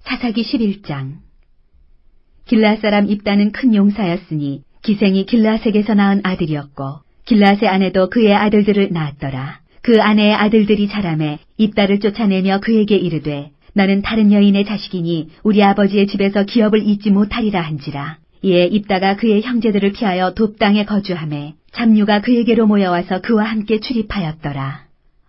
사사기 11장. 길르앗 사람 입다는 큰 용사였으니 기생이 길르앗에게서 낳은 아들이었고 길르앗의 아내도 그의 아들들을 낳았더라. 그 아내의 아들들이 자라매 입다를 쫓아내며 그에게 이르되 너는 다른 여인의 자식이니 우리 아버지의 집에서 기업을 잊지 못하리라 한지라. 이에 입다가 그의 형제들을 피하여 돕 땅에 거주하매 잡류가 그에게로 모여와서 그와 함께 출입하였더라.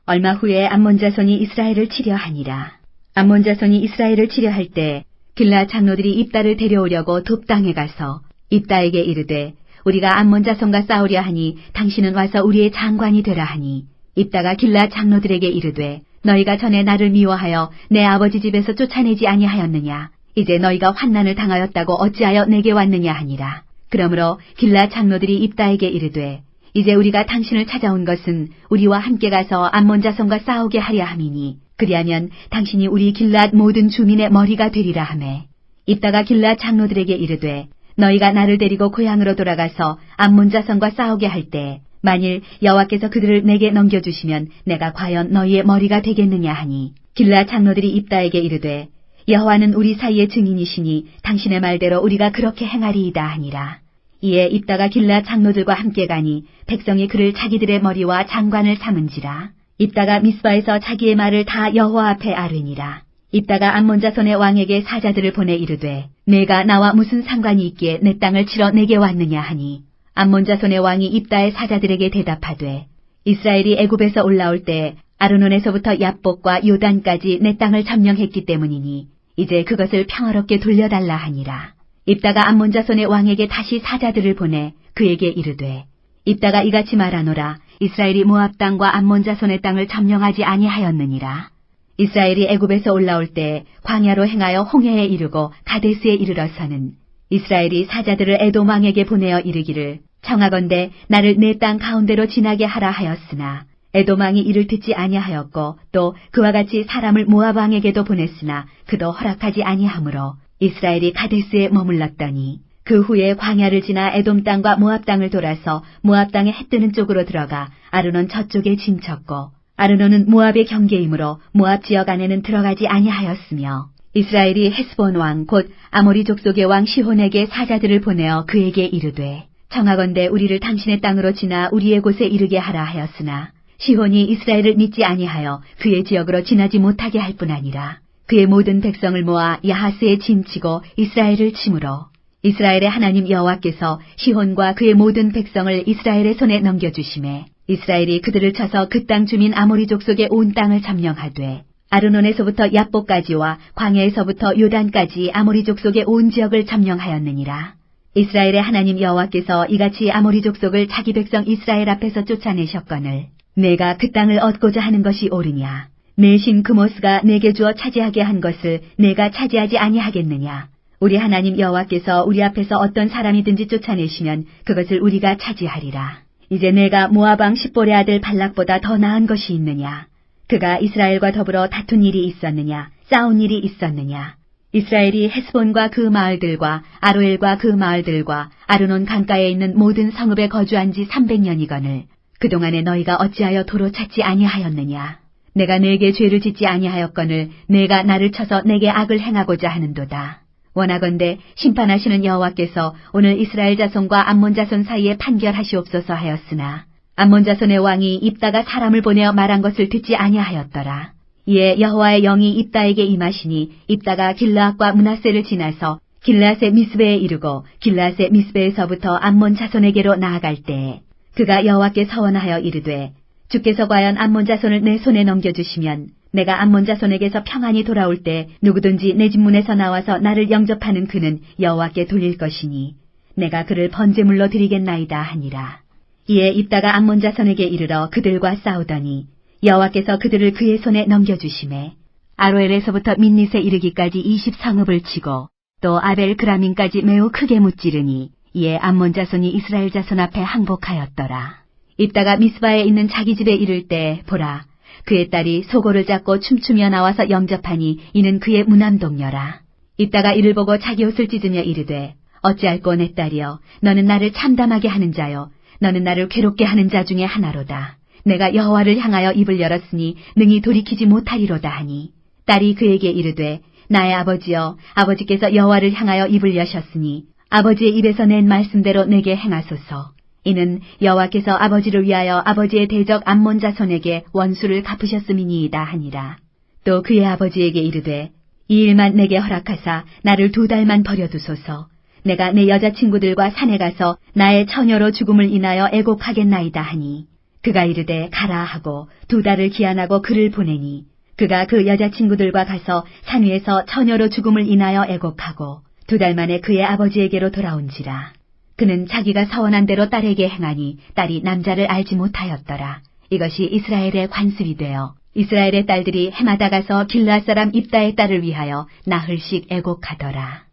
얼마 후에 암몬 자손이 이스라엘을 치려 하니라. 암몬 자손이 이스라엘을 치려 할 때 길르앗 장로들이 입다를 데려오려고 돕 땅에 가서 입다에게 이르되 우리가 암몬 자손과 싸우려 하니 당신은 와서 우리의 장관이 되라 하니 입다가 길르앗 장로들에게 이르되 너희가 전에 나를 미워하여 내 아버지 집에서 쫓아내지 아니하였느냐. 이제 너희가 환난을 당하였다고 어찌하여 내게 왔느냐 하니라. 그러므로 길르앗 장로들이 입다에게 이르되 이제 우리가 당신을 찾아온 것은 우리와 함께 가서 암몬 자손과 싸우게 하려 함이니 그리하면 당신이 우리 길르앗 모든 주민의 머리가 되리라 하매 입다가 길르앗 장로들에게 이르되 너희가 나를 데리고 고향으로 돌아가서 암몬 자손과 싸우게 할 때 만일 여호와께서 그들을 내게 넘겨주시면 내가 과연 너희의 머리가 되겠느냐 하니 길르앗 장로들이 입다에게 이르되 여호와는 우리 사이의 증인이시니 당신의 말대로 우리가 그렇게 행하리이다 하니라. 이에 입다가 길르앗 장로들과 함께 가니 백성이 그를 자기들의 머리와 장관을 삼은지라. 입다가 미스바에서 자기의 말을 다 여호와 앞에 아뢰니라. 입다가 암몬 자손의 왕에게 사자들을 보내 이르되 내가 나와 무슨 상관이 있기에 내 땅을 치러 내게 왔느냐 하니 암몬 자손의 왕이 입다의 사자들에게 대답하되 이스라엘이 애굽에서 올라올 때 아르논에서부터 얍복과 요단까지 내 땅을 점령했기 때문이니 이제 그것을 평화롭게 돌려달라 하니라. 입다가 암몬 자손의 왕에게 다시 사자들을 보내 그에게 이르되 입다가 이같이 말하노라. 이스라엘이 모압 땅과 암몬 자손의 땅을 점령하지 아니하였느니라. 이스라엘이 애굽에서 올라올 때 광야로 행하여 홍해에 이르고 가데스에 이르러서는 이스라엘이 사자들을 에돔 왕에게 보내어 이르기를 청하건대 나를 내 땅 가운데로 지나게 하라 하였으나 에돔 왕이 이를 듣지 아니하였고 또 그와 같이 사람을 모압 왕에게도 보냈으나 그도 허락하지 아니하므로 이스라엘이 가데스에 머물렀더니 그 후에 광야를 지나 에돔 땅과 모압 땅을 돌아서 모압 땅의 해 뜨는 쪽으로 들어가 아르논 저쪽에 진쳤고 아르논은 모압의 경계이므로 모압 지역 안에는 들어가지 아니하였으며 이스라엘이 헤스본 왕 곧 아모리 족속의 왕 시혼에게 사자들을 보내어 그에게 이르되 청하건대 우리를 당신의 땅으로 지나 우리의 곳에 이르게 하라 하였으나 시혼이 이스라엘을 믿지 아니하여 그의 지역으로 지나지 못하게 할 뿐 아니라 그의 모든 백성을 모아 야하스에 진치고 이스라엘을 치므로 이스라엘의 하나님 여호와께서 시혼과 그의 모든 백성을 이스라엘의 손에 넘겨주심에 이스라엘이 그들을 쳐서 그 땅 주민 아모리 족속의 온 땅을 점령하되 아르논에서부터 얍복까지와 광야에서부터 요단까지 아모리 족속의 온 지역을 점령하였느니라. 이스라엘의 하나님 여호와께서 이같이 아모리 족속을 자기 백성 이스라엘 앞에서 쫓아내셨거늘 내가 그 땅을 얻고자 하는 것이 옳으냐. 내 신 그모스가 내게 주어 차지하게 한 것을 내가 차지하지 아니하겠느냐. 우리 하나님 여호와께서 우리 앞에서 어떤 사람이든지 쫓아내시면 그것을 우리가 차지하리라. 이제 내가 모압 왕 십볼의 아들 발락보다 더 나은 것이 있느냐. 그가 이스라엘과 더불어 다툰 일이 있었느냐. 싸운 일이 있었느냐. 이스라엘이 헤스본과 그 마을들과 아로엘과 그 마을들과 아르논 강가에 있는 모든 성읍에 거주한 지 300년이거늘 그동안에 너희가 어찌하여 도로 찾지 아니하였느냐. 내가 내게 죄를 짓지 아니하였거늘 내가 나를 쳐서 내게 악을 행하고자 하는도다. 원하건대 심판하시는 여호와께서 오늘 이스라엘 자손과 암몬 자손 사이에 판결하시옵소서 하였으나 암몬 자손의 왕이 입다가 사람을 보내어 말한 것을 듣지 아니하였더라. 이에 여호와의 영이 입다에게 임하시니 입다가 길르앗과 므낫세를 지나서 길르앗의 미스베에 이르고 길르앗의 미스베에서부터 암몬 자손에게로 나아갈 때에 그가 여호와께 서원하여 이르되 주께서 과연 암몬 자손을 내 손에 넘겨주시면 내가 암몬 자손에게서 평안히 돌아올 때 누구든지 내 집 문에서 나와서 나를 영접하는 그는 여호와께 돌릴 것이니 내가 그를 번제물로 드리겠나이다 하니라. 이에 입다가 암몬 자손에게 이르러 그들과 싸우더니 여호와께서 그들을 그의 손에 넘겨주시매 아로엘에서부터 민닛에 이르기까지 20성읍을 치고 또 아벨 그라민까지 매우 크게 무찌르니 이에 암몬 자손이 이스라엘 자손 앞에 항복하였더라. 입다가 미스바에 있는 자기 집에 이를 때 보라 그의 딸이 소고를 잡고 춤추며 나와서 영접하니 이는 그의 무남동녀라. 입다가 이를 보고 자기 옷을 찢으며 이르되 어찌할꼬 내 딸이여 너는 나를 참담하게 하는 자요 너는 나를 괴롭게 하는 자 중에 하나로다. 내가 여호와를 향하여 입을 열었으니 능히 돌이키지 못하리로다 하니 딸이 그에게 이르되 나의 아버지여, 아버지께서 여호와를 향하여 입을 여셨으니 아버지의 입에서 낸 말씀대로 내게 행하소서. 이는 여호와께서 아버지를 위하여 아버지의 대적 암몬 자손에게 원수를 갚으셨음이니이다 하니라. 또 그의 아버지에게 이르되 이 일만 내게 허락하사 나를 2달만 버려두소서. 내가 내 여자친구들과 산에 가서 나의 처녀로 죽음을 인하여 애곡하겠나이다 하니 그가 이르되 가라 하고 2달을 기한하고 그를 보내니 그가 그 여자친구들과 가서 산 위에서 처녀로 죽음을 인하여 애곡하고 2달 만에 그의 아버지에게로 돌아온지라. 그는 자기가 서원한 대로 딸에게 행하니 딸이 남자를 알지 못하였더라. 이것이 이스라엘의 관습이 되어 이스라엘의 딸들이 해마다 가서 길르앗 사람 입다의 딸을 위하여 나흘씩 애곡하더라.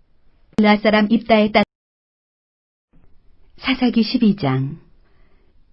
길르앗 사람 입다의 딸. 사사기 12장.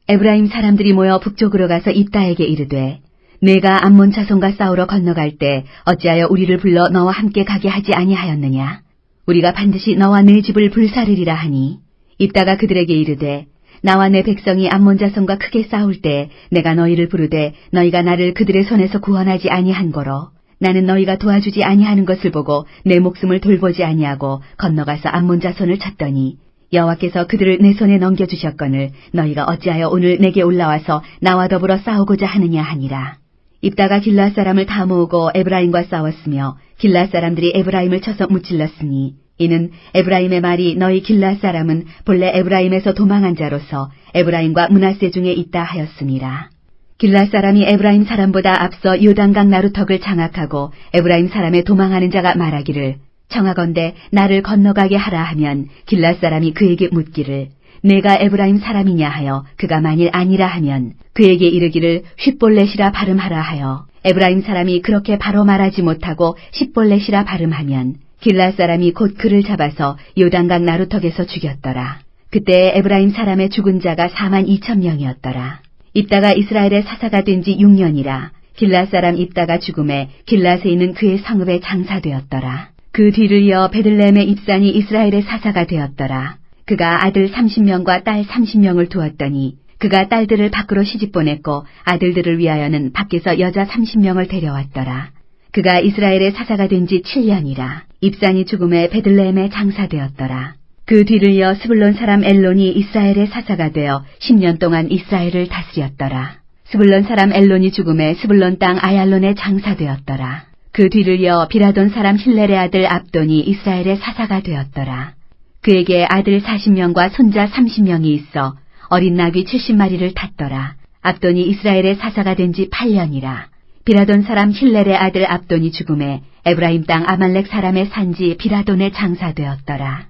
에브라임 사람들이 모여 북쪽으로 가서 입다에게 이르되 내가 암몬 자손과 싸우러 건너갈 때 어찌하여 우리를 불러 너와 함께 가게 하지 아니하였느냐? 우리가 반드시 너와 네 집을 불사르리라 하니 입다가 그들에게 이르되 나와 내 백성이 암몬 자손과 크게 싸울 때 내가 너희를 부르되 너희가 나를 그들의 손에서 구원하지 아니한 거로 나는 너희가 도와주지 아니하는 것을 보고 내 목숨을 돌보지 아니하고 건너가서 암몬 자손을 쳤더니 여호와께서 그들을 내 손에 넘겨주셨거늘 너희가 어찌하여 오늘 내게 올라와서 나와 더불어 싸우고자 하느냐 하니라. 입다가 길르앗 사람을 다 모으고 에브라임과 싸웠으며 길르앗 사람들이 에브라임을 쳐서 무찔렀으니 이는 에브라임의 말이 너희 길르앗 사람은 본래 에브라임에서 도망한 자로서 에브라임과 므낫세 중에 있다 하였음이라. 길르앗 사람이 에브라임 사람보다 앞서 요단강 나루턱을 장악하고 에브라임 사람의 도망하는 자가 말하기를 청하건대 나를 건너가게 하라 하면 길르앗 사람이 그에게 묻기를 내가 에브라임 사람이냐 하여 그가 만일 아니라 하면 그에게 이르기를 쉿볼렛이라 발음하라 하여 에브라임 사람이 그렇게 바로 말하지 못하고 쉿볼렛이라 발음하면 길르앗 사람이 곧 그를 잡아서 요단강 나루턱에서 죽였더라. 그때 에브라임 사람의 죽은 자가 42,000명이었더라. 입다가 이스라엘의 사사가 된 지 6년이라 길르앗 사람 입다가 죽음에 길르앗에 있는 그의 성읍에 장사되었더라. 그 뒤를 이어 베들레헴의 입산이 이스라엘의 사사가 되었더라. 그가 아들 30명과 딸 30명을 두었더니 그가 딸들을 밖으로 시집보냈고 아들들을 위하여는 밖에서 여자 30명을 데려왔더라. 그가 이스라엘의 사사가 된 지 7년이라 입산이 죽음에 베들레헴에 장사되었더라. 그 뒤를 이어 스불론 사람 엘론이 이스라엘의 사사가 되어 10년 동안 이스라엘을 다스렸더라. 스불론 사람 엘론이 죽음에 스불론 땅 아얄론에 장사되었더라. 그 뒤를 이어 비라돈 사람 힐렐의 아들 압돈이 이스라엘의 사사가 되었더라. 그에게 아들 40명과 손자 30명이 있어 어린 나귀 70마리를 탔더라. 압돈이 이스라엘의 사사가 된 지 8년이라. 비라돈 사람 힐렐의 아들 압돈이 죽음에 에브라임 땅 아말렉 사람의 산지 비라돈에 장사되었더라.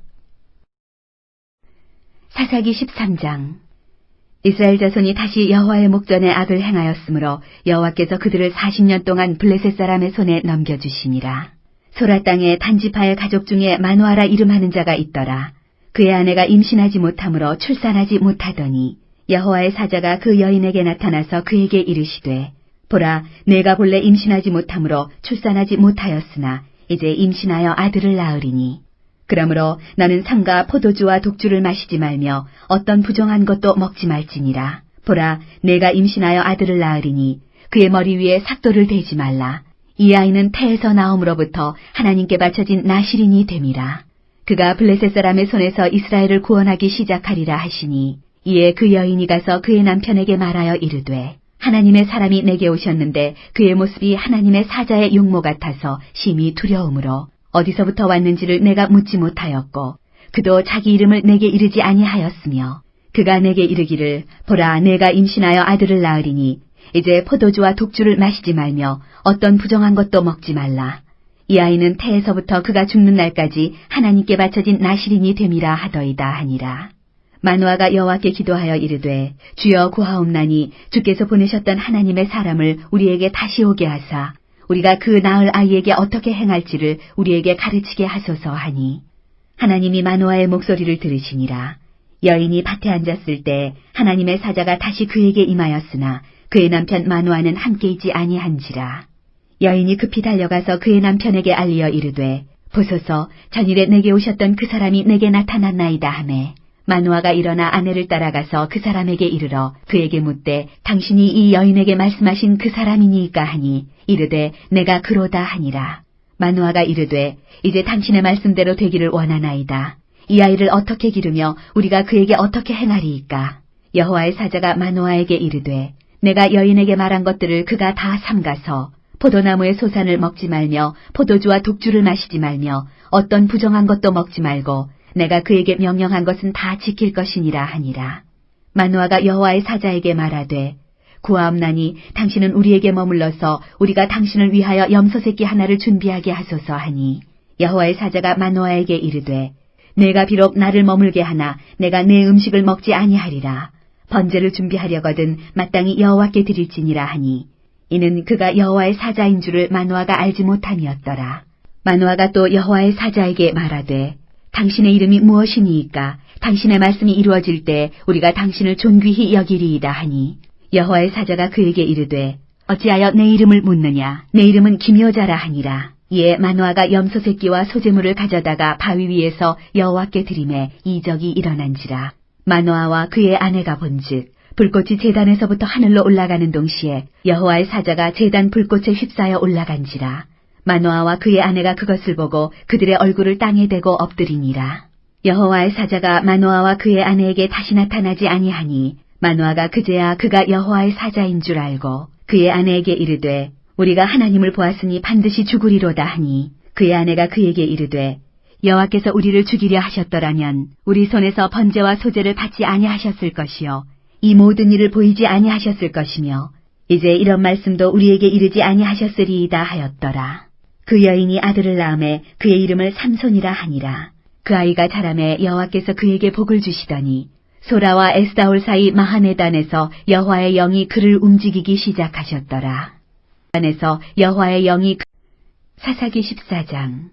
사사기 13장. 이스라엘 자손이 다시 여호와의 목전에 악을 행하였으므로 여호와께서 그들을 40년 동안 블레셋 사람의 손에 넘겨주시니라. 소라 땅에 단지파의 가족 중에 마노아라 이름하는 자가 있더라. 그의 아내가 임신하지 못하므로 출산하지 못하더니 여호와의 사자가 그 여인에게 나타나서 그에게 이르시되 보라, 내가 본래 임신하지 못하므로 출산하지 못하였으나 이제 임신하여 아들을 낳으리니 그러므로 너는 상과 포도주와 독주를 마시지 말며 어떤 부정한 것도 먹지 말지니라. 보라, 내가 임신하여 아들을 낳으리니 그의 머리 위에 삭도를 대지 말라. 이 아이는 태에서 나옴으로부터 하나님께 바쳐진 나실인이 됨이라. 그가 블레셋 사람의 손에서 이스라엘을 구원하기 시작하리라 하시니 이에 그 여인이 가서 그의 남편에게 말하여 이르되 하나님의 사람이 내게 오셨는데 그의 모습이 하나님의 사자의 용모 같아서 심히 두려움으로 어디서부터 왔는지를 내가 묻지 못하였고 그도 자기 이름을 내게 이르지 아니하였으며 그가 내게 이르기를 보라, 내가 임신하여 아들을 낳으리니 이제 포도주와 독주를 마시지 말며 어떤 부정한 것도 먹지 말라. 이 아이는 태에서부터 그가 죽는 날까지 하나님께 바쳐진 나실인이 됨이라 하더이다 하니라. 마노아가 여호와께 기도하여 이르되 주여 구하옵나니 주께서 보내셨던 하나님의 사람을 우리에게 다시 오게 하사 우리가 그 낳을 아이에게 어떻게 행할지를 우리에게 가르치게 하소서 하니 하나님이 마노아의 목소리를 들으시니라. 여인이 밭에 앉았을 때 하나님의 사자가 다시 그에게 임하였으나 그의 남편 마노아는 함께 있지 아니한지라. 여인이 급히 달려가서 그의 남편에게 알리어 이르되 보소서, 전일에 내게 오셨던 그 사람이 내게 나타났나이다 하매 마노아가 일어나 아내를 따라가서 그 사람에게 이르러 그에게 묻되 당신이 이 여인에게 말씀하신 그 사람이니까 하니 이르되 내가 그로다 하니라. 마누아가 이르되 이제 당신의 말씀대로 되기를 원하나이다. 이 아이를 어떻게 기르며 우리가 그에게 어떻게 행하리이까? 여호와의 사자가 마누아에게 이르되 내가 여인에게 말한 것들을 그가 다 삼가서 포도나무의 소산을 먹지 말며 포도주와 독주를 마시지 말며 어떤 부정한 것도 먹지 말고 내가 그에게 명령한 것은 다 지킬 것이니라 하니라. 마누아가 여호와의 사자에게 말하되 구하옵나니 당신은 우리에게 머물러서 우리가 당신을 위하여 염소새끼 하나를 준비하게 하소서 하니 여호와의 사자가 마누아에게 이르되 내가 비록 나를 머물게 하나 내가 내 음식을 먹지 아니하리라. 번제를 준비하려거든 마땅히 여호와께 드릴지니라 하니 이는 그가 여호와의 사자인 줄을 마누아가 알지 못함이었더라. 마누아가 또 여호와의 사자에게 말하되 당신의 이름이 무엇이니이까? 당신의 말씀이 이루어질 때 우리가 당신을 존귀히 여기리이다 하니 여호와의 사자가 그에게 이르되 어찌하여 내 이름을 묻느냐? 내 이름은 기묘자라 하니라. 이에 마누아가 염소 새끼와 소재물을 가져다가 바위 위에서 여호와께 드리매 이적이 일어난지라. 마누아와 그의 아내가 본즉 불꽃이 제단에서부터 하늘로 올라가는 동시에 여호와의 사자가 제단 불꽃에 휩싸여 올라간지라. 마누아와 그의 아내가 그것을 보고 그들의 얼굴을 땅에 대고 엎드리니라. 여호와의 사자가 마누아와 그의 아내에게 다시 나타나지 아니하니 마누아가 그제야 그가 여호와의 사자인 줄 알고 그의 아내에게 이르되 우리가 하나님을 보았으니 반드시 죽으리로다 하니 그의 아내가 그에게 이르되 여호와께서 우리를 죽이려 하셨더라면 우리 손에서 번제와 소제를 받지 아니하셨을 것이요 이 모든 일을 보이지 아니하셨을 것이며 이제 이런 말씀도 우리에게 이르지 아니하셨으리이다 하였더라. 그 여인이 아들을 낳음에 그의 이름을 삼손이라 하니라. 그 아이가 자라매 여호와께서 그에게 복을 주시더니 소라와 에스다올 사이 마하네단에서 여호와의 영이 그를 움직이기 시작하셨더라. 단에서 여호와의 영이 사사기 14장.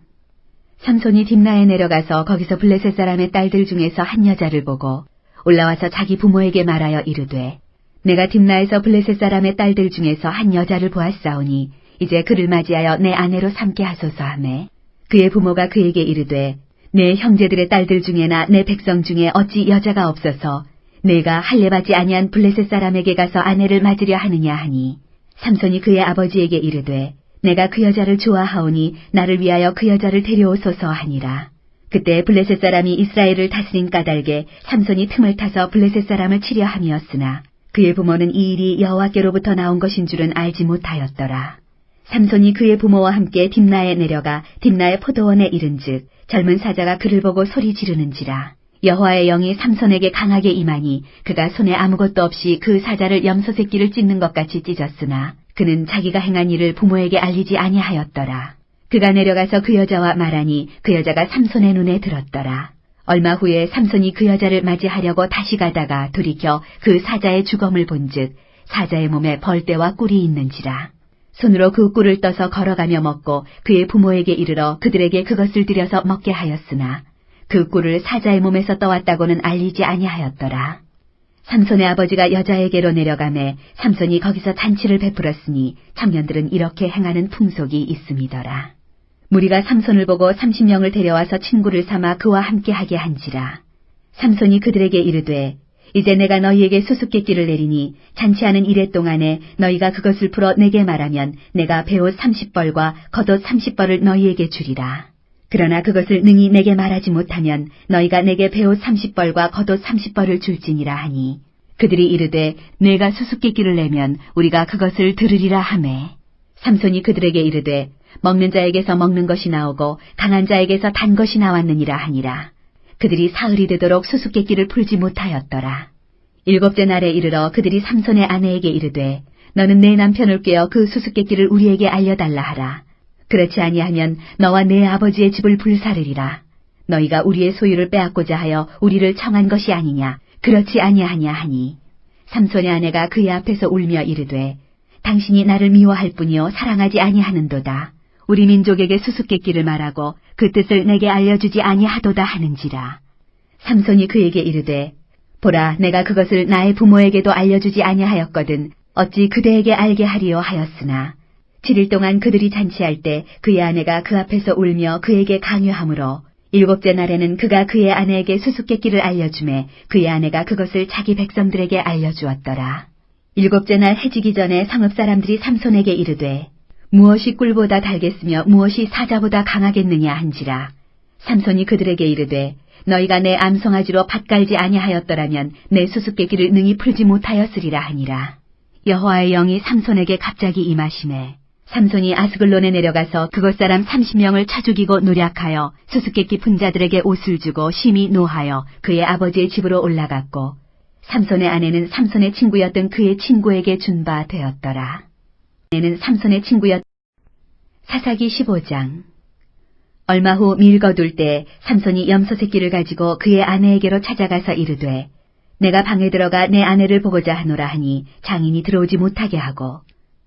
삼손이 딥나에 내려가서 거기서 블레셋 사람의 딸들 중에서 한 여자를 보고 올라와서 자기 부모에게 말하여 이르되 내가 딥나에서 블레셋 사람의 딸들 중에서 한 여자를 보았사오니 이제 그를 맞이하여 내 아내로 삼게 하소서 하매 그의 부모가 그에게 이르되 내 형제들의 딸들 중에나 내 백성 중에 어찌 여자가 없어서 내가 할례받지 아니한 블레셋 사람에게 가서 아내를 맞으려 하느냐 하니 삼손이 그의 아버지에게 이르되 내가 그 여자를 좋아하오니 나를 위하여 그 여자를 데려오소서 하니라. 그때 블레셋 사람이 이스라엘을 다스린 까닭에 삼손이 틈을 타서 블레셋 사람을 치려 함이었으나 그의 부모는 이 일이 여호와께로부터 나온 것인 줄은 알지 못하였더라. 삼손이 그의 부모와 함께 딥나에 내려가 딥나의 포도원에 이른즉 젊은 사자가 그를 보고 소리 지르는지라. 여호와의 영이 삼손에게 강하게 임하니 그가 손에 아무것도 없이 그 사자를 염소 새끼를 찢는 것 같이 찢었으나 그는 자기가 행한 일을 부모에게 알리지 아니하였더라. 그가 내려가서 그 여자와 말하니 그 여자가 삼손의 눈에 들었더라. 얼마 후에 삼손이 그 여자를 맞이하려고 다시 가다가 돌이켜 그 사자의 주검을 본즉 사자의 몸에 벌떼와 꿀이 있는지라. 손으로 그 꿀을 떠서 걸어가며 먹고 그의 부모에게 이르러 그들에게 그것을 들여서 먹게 하였으나 그 꿀을 사자의 몸에서 떠왔다고는 알리지 아니하였더라. 삼손의 아버지가 여자에게로 내려가매 삼손이 거기서 잔치를 베풀었으니 청년들은 이렇게 행하는 풍속이 있음이더라. 무리가 삼손을 보고 30명을 데려와서 친구를 삼아 그와 함께하게 한지라. 삼손이 그들에게 이르되 이제 내가 너희에게 수수께끼를 내리니 잔치하는 이래 동안에 너희가 그것을 풀어 내게 말하면 내가 베옷 30벌과 겉옷 30벌을 너희에게 주리라. 그러나 그것을 능히 내게 말하지 못하면 너희가 내게 베옷 30벌과 겉옷 30벌을 줄지니라 하니 그들이 이르되 내가 수수께끼를 내면 우리가 그것을 들으리라 하매 삼손이 그들에게 이르되 먹는 자에게서 먹는 것이 나오고 강한 자에게서 단 것이 나왔느니라 하니라. 그들이 사흘이 되도록 수수께끼를 풀지 못하였더라. 7째 날에 이르러 그들이 삼손의 아내에게 이르되 너는 내 남편을 꾀어 그 수수께끼를 우리에게 알려달라 하라. 그렇지 아니하면 너와 내 아버지의 집을 불사르리라. 너희가 우리의 소유를 빼앗고자 하여 우리를 청한 것이 아니냐. 그렇지 아니하냐 하니 삼손의 아내가 그의 앞에서 울며 이르되 당신이 나를 미워할 뿐이요 사랑하지 아니하는도다. 우리 민족에게 수수께끼를 말하고 그 뜻을 내게 알려주지 아니하도다 하는지라. 삼손이 그에게 이르되 보라 내가 그것을 나의 부모에게도 알려주지 아니하였거든 어찌 그대에게 알게 하리요 하였으나 7일 동안 그들이 잔치할 때 그의 아내가 그 앞에서 울며 그에게 강요하므로 7째 날에는 그가 그의 아내에게 수수께끼를 알려주매 그의 아내가 그것을 자기 백성들에게 알려주었더라. 7째 날 해지기 전에 성읍 사람들이 삼손에게 이르되 무엇이 꿀보다 달겠으며 무엇이 사자보다 강하겠느냐 한지라. 삼손이 그들에게 이르되 너희가 내 암송아지로 밭갈지 아니하였더라면 내 수수께끼를 능히 풀지 못하였으리라 하니라. 여호와의 영이 삼손에게 갑자기 임하시매 삼손이 아스글론에 내려가서 그곳 사람 30명을 쳐 죽이고 노략하여 수수께끼 푼 자들에게 옷을 주고 심히 노하여 그의 아버지의 집으로 올라갔고 삼손의 아내는 삼손의 친구였던 그의 친구에게 준 바 되었더라. 아내는 삼손의 친구였. 사사기 15장. 얼마 후 밀거둘 때 삼손이 염소 새끼를 가지고 그의 아내에게로 찾아가서 이르되 내가 방에 들어가 내 아내를 보고자 하노라 하니 장인이 들어오지 못하게 하고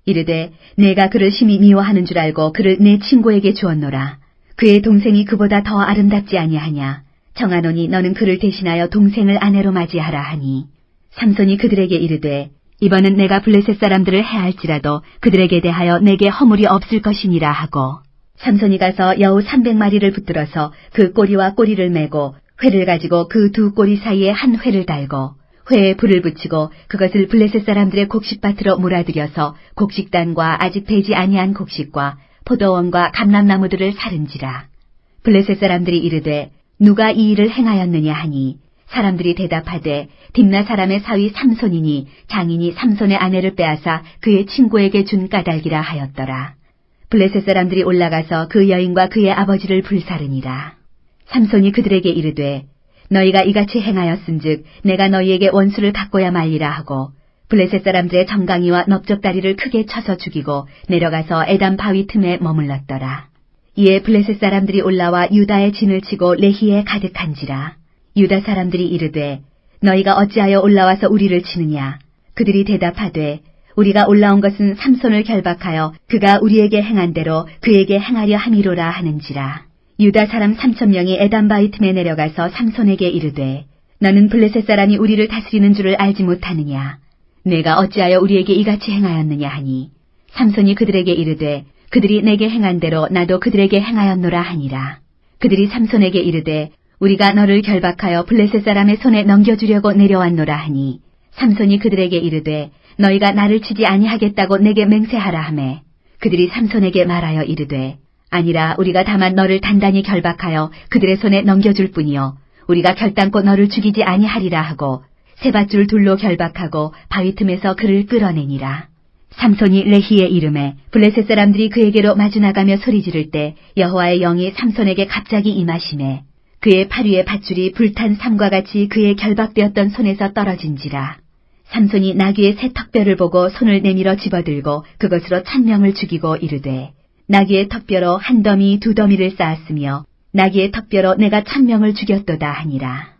이르되 내가 그를 심히 미워하는 줄 알고 그를 내 친구에게 주었노라. 그의 동생이 그보다 더 아름답지 아니하냐. 청하노니 너는 그를 대신하여 동생을 아내로 맞이하라 하니 삼손이 그들에게 이르되 이번은 내가 블레셋 사람들을 해할지라도 그들에게 대하여 내게 허물이 없을 것이니라 하고 삼손이 가서 여우 300마리를 붙들어서 그 꼬리와 꼬리를 메고 회를 가지고 그 두 꼬리 사이에 한 회를 달고 회에 불을 붙이고 그것을 블레셋 사람들의 곡식밭으로 몰아들여서 곡식단과 아직 되지 아니한 곡식과 포도원과 감람나무들을 사른지라. 블레셋 사람들이 이르되 누가 이 일을 행하였느냐 하니 사람들이 대답하되 딥나 사람의 사위 삼손이니 장인이 삼손의 아내를 빼앗아 그의 친구에게 준 까닭이라 하였더라. 블레셋 사람들이 올라가서 그 여인과 그의 아버지를 불사르니라. 삼손이 그들에게 이르되 너희가 이같이 행하였은즉 내가 너희에게 원수를 갖고야 말리라 하고 블레셋 사람들의 정강이와 넓적다리를 크게 쳐서 죽이고 내려가서 에담 바위 틈에 머물렀더라. 이에 블레셋 사람들이 올라와 유다의 진을 치고 레히에 가득한지라. 유다 사람들이 이르되 너희가 어찌하여 올라와서 우리를 치느냐. 그들이 대답하되 우리가 올라온 것은 삼손을 결박하여 그가 우리에게 행한 대로 그에게 행하려 함이로라 하는지라. 유다 사람 3,000명이 에담 바위 틈에 내려가서 삼손에게 이르되 너는 블레셋 사람이 우리를 다스리는 줄을 알지 못하느냐. 내가 어찌하여 우리에게 이같이 행하였느냐 하니 삼손이 그들에게 이르되 그들이 내게 행한 대로 나도 그들에게 행하였노라 하니라. 그들이 삼손에게 이르되 우리가 너를 결박하여 블레셋 사람의 손에 넘겨주려고 내려왔노라 하니 삼손이 그들에게 이르되 너희가 나를 치지 아니하겠다고 내게 맹세하라 하매 그들이 삼손에게 말하여 이르되 아니라 우리가 다만 너를 단단히 결박하여 그들의 손에 넘겨줄 뿐이요 우리가 결단코 너를 죽이지 아니하리라 하고 세 밧줄 둘로 결박하고 바위 틈에서 그를 끌어내니라. 삼손이 레히에 이름에 블레셋 사람들이 그에게로 마주 나가며 소리 지를 때 여호와의 영이 삼손에게 갑자기 임하시매 그의 팔 위에 밧줄이 불탄 삼과 같이 그의 결박되었던 손에서 떨어진지라. 삼손이 나귀의 새 턱뼈를 보고 손을 내밀어 집어들고 그것으로 1,000명을 죽이고 이르되 나귀의 턱뼈로 한 더미 두 더미를 쌓았으며 나귀의 턱뼈로 내가 1,000명을 죽였도다 하니라.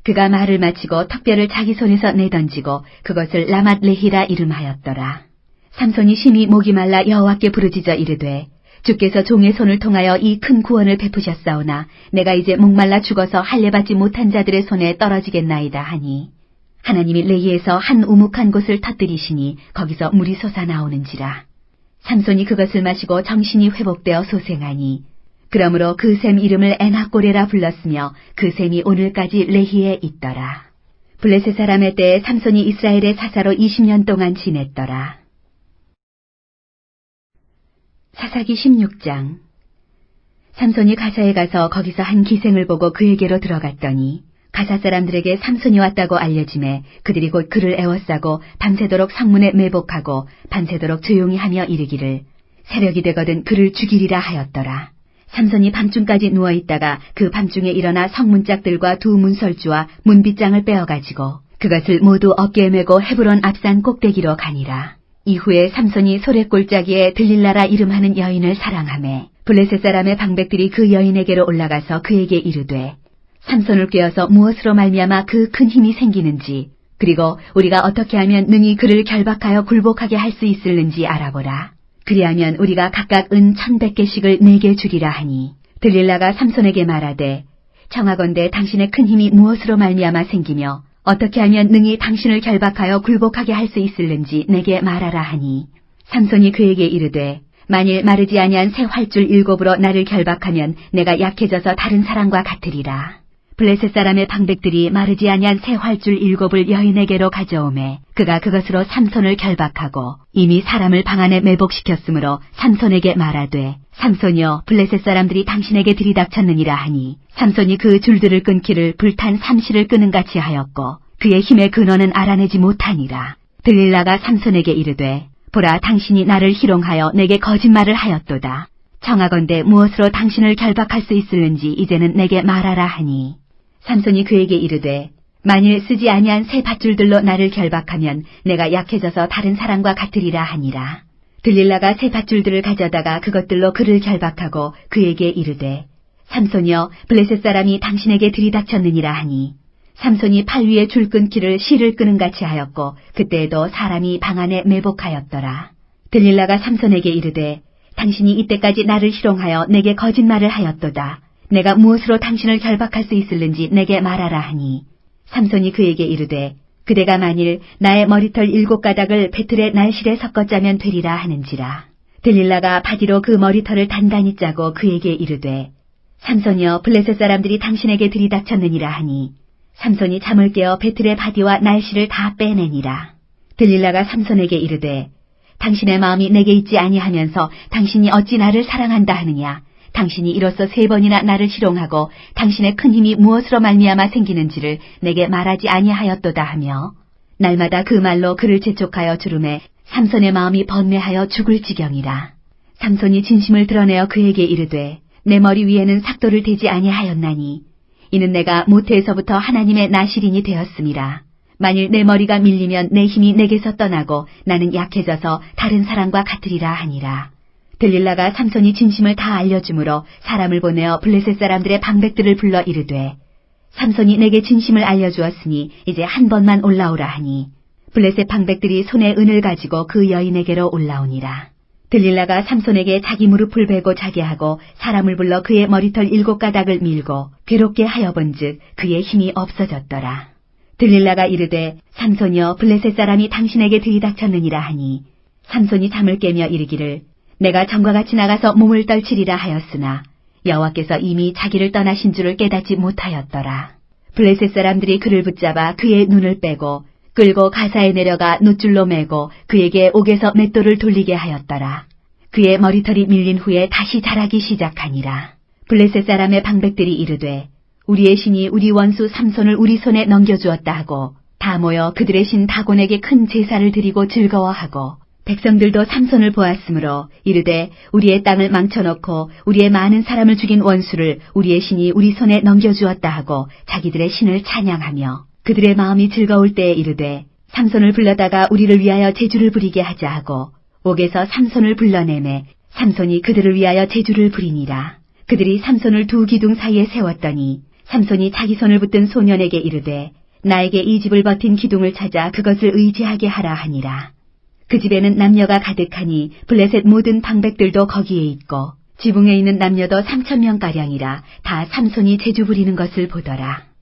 그가 말을 마치고 턱뼈를 자기 손에서 내던지고 그것을 라맛 레히라 이름하였더라. 삼손이 심히 목이 말라 여호와께 부르짖어 이르되 주께서 종의 손을 통하여 이 큰 구원을 베푸셨사오나 내가 이제 목말라 죽어서 할례받지 못한 자들의 손에 떨어지겠나이다 하니 하나님이 레히에서 한 우묵한 곳을 터뜨리시니 거기서 물이 솟아나오는지라. 삼손이 그것을 마시고 정신이 회복되어 소생하니 그러므로 그 샘 이름을 에나꼬레라 불렀으며 그 샘이 오늘까지 레히에 있더라. 블레셋 사람의 때에 삼손이 이스라엘의 사사로 20년 동안 지냈더라. 사사기 16장. 삼손이 가사에 가서 거기서 한 기생을 보고 그에게로 들어갔더니 가사 사람들에게 삼손이 왔다고 알려지매 그들이 곧 그를 애워싸고 밤새도록 성문에 매복하고 밤새도록 조용히 하며 이르기를 새벽이 되거든 그를 죽이리라 하였더라. 삼손이 밤중까지 누워있다가 그 밤중에 일어나 성문짝들과 두 문설주와 문빗장을 빼어가지고 그것을 모두 어깨에 메고 헤브론 앞산 꼭대기로 가니라. 이후에 삼손이 소랫골짜기에 들릴라라 이름하는 여인을 사랑하매 블레셋 사람의 방백들이 그 여인에게로 올라가서 그에게 이르되 삼손을 꾀어서 무엇으로 말미암아 그 큰 힘이 생기는지 그리고 우리가 어떻게 하면 능히 그를 결박하여 굴복하게 할 수 있을는지 알아보라. 그리하면 우리가 각각 은 1,100개씩을 내게 주리라 하니 들릴라가 삼손에게 말하되 청하건대 당신의 큰 힘이 무엇으로 말미암아 생기며 어떻게 하면 능히 당신을 결박하여 굴복하게 할 수 있을는지 내게 말하라 하니 삼손이 그에게 이르되 만일 마르지 아니한 새 활줄 7으로 나를 결박하면 내가 약해져서 다른 사람과 같으리라. 블레셋 사람의 방백들이 마르지 아니한 새 활줄 7을 여인에게로 가져오매 그가 그것으로 삼손을 결박하고 이미 사람을 방 안에 매복시켰으므로 삼손에게 말하되 삼손이여 블레셋 사람들이 당신에게 들이닥쳤느니라 하니 삼손이 그 줄들을 끊기를 불탄 삼시를 끄는 같이 하였고 그의 힘의 근원은 알아내지 못하니라. 들릴라가 삼손에게 이르되 보라 당신이 나를 희롱하여 내게 거짓말을 하였도다. 청하건대 무엇으로 당신을 결박할 수 있을는지 이제는 내게 말하라 하니 삼손이 그에게 이르되 만일 쓰지 아니한 새 밧줄들로 나를 결박하면 내가 약해져서 다른 사람과 같으리라 하니라. 들릴라가 새 밧줄들을 가져다가 그것들로 그를 결박하고 그에게 이르되 삼손이여 블레셋 사람이 당신에게 들이닥쳤느니라 하니 삼손이 팔 위에 줄 끊기를 실을 끄는 같이 하였고 그때에도 사람이 방 안에 매복하였더라. 들릴라가 삼손에게 이르되 당신이 이때까지 나를 희롱하여 내게 거짓말을 하였도다. 내가 무엇으로 당신을 결박할 수 있을는지 내게 말하라 하니 삼손이 그에게 이르되 그대가 만일 나의 머리털 7가닥을 배틀의 날실에 섞어 짜면 되리라 하는지라. 들릴라가 바디로 그 머리털을 단단히 짜고 그에게 이르되 삼손이여 블레셋 사람들이 당신에게 들이닥쳤느니라 하니 삼손이 잠을 깨어 배틀의 바디와 날실을 다 빼내니라. 들릴라가 삼손에게 이르되 당신의 마음이 내게 있지 아니하면서 당신이 어찌 나를 사랑한다 하느냐. 당신이 이로써 3번이나 나를 희롱하고 당신의 큰 힘이 무엇으로 말미암아 생기는지를 내게 말하지 아니하였도다 하며 날마다 그 말로 그를 재촉하여 주름에 삼손의 마음이 번뇌하여 죽을 지경이라. 삼손이 진심을 드러내어 그에게 이르되 내 머리 위에는 삭도를 대지 아니하였나니 이는 내가 모태에서부터 하나님의 나실인이 되었음이라. 만일 내 머리가 밀리면 내 힘이 내게서 떠나고 나는 약해져서 다른 사람과 같으리라 하니라. 들릴라가 삼손이 진심을 다 알려주므로 사람을 보내어 블레셋 사람들의 방백들을 불러 이르되 삼손이 내게 진심을 알려주었으니 이제 한 번만 올라오라 하니 블레셋 방백들이 손에 은을 가지고 그 여인에게로 올라오니라. 들릴라가 삼손에게 자기 무릎을 베고 자게 하고 사람을 불러 그의 머리털 7가닥을 밀고 괴롭게 하여본즉 그의 힘이 없어졌더라. 들릴라가 이르되 삼손이여 블레셋 사람이 당신에게 들이닥쳤느니라 하니 삼손이 잠을 깨며 이르기를 내가 전과 같이 나가서 몸을 떨치리라 하였으나 여호와께서 이미 자기를 떠나신 줄을 깨닫지 못하였더라. 블레셋 사람들이 그를 붙잡아 그의 눈을 빼고 끌고 가사에 내려가 놋줄로 매고 그에게 옥에서 맷돌을 돌리게 하였더라. 그의 머리털이 밀린 후에 다시 자라기 시작하니라. 블레셋 사람의 방백들이 이르되 우리의 신이 우리 원수 삼손을 우리 손에 넘겨주었다 하고 다 모여 그들의 신 다곤에게 큰 제사를 드리고 즐거워하고 백성들도 삼손을 보았으므로 이르되 우리의 땅을 망쳐놓고 우리의 많은 사람을 죽인 원수를 우리의 신이 우리 손에 넘겨주었다 하고 자기들의 신을 찬양하며 그들의 마음이 즐거울 때에 이르되 삼손을 불러다가 우리를 위하여 제주를 부리게 하자 하고 옥에서 삼손을 불러내매 삼손이 그들을 위하여 제주를 부리니라. 그들이 삼손을 두 기둥 사이에 세웠더니 삼손이 자기 손을 붙든 소년에게 이르되 나에게 이 집을 버틴 기둥을 찾아 그것을 의지하게 하라 하니라. 그 집에는 남녀가 가득하니 블레셋 모든 방백들도 거기에 있고 지붕에 있는 남녀도 3,000명가량이라 다 삼손이 제주 부리는 것을 보더라.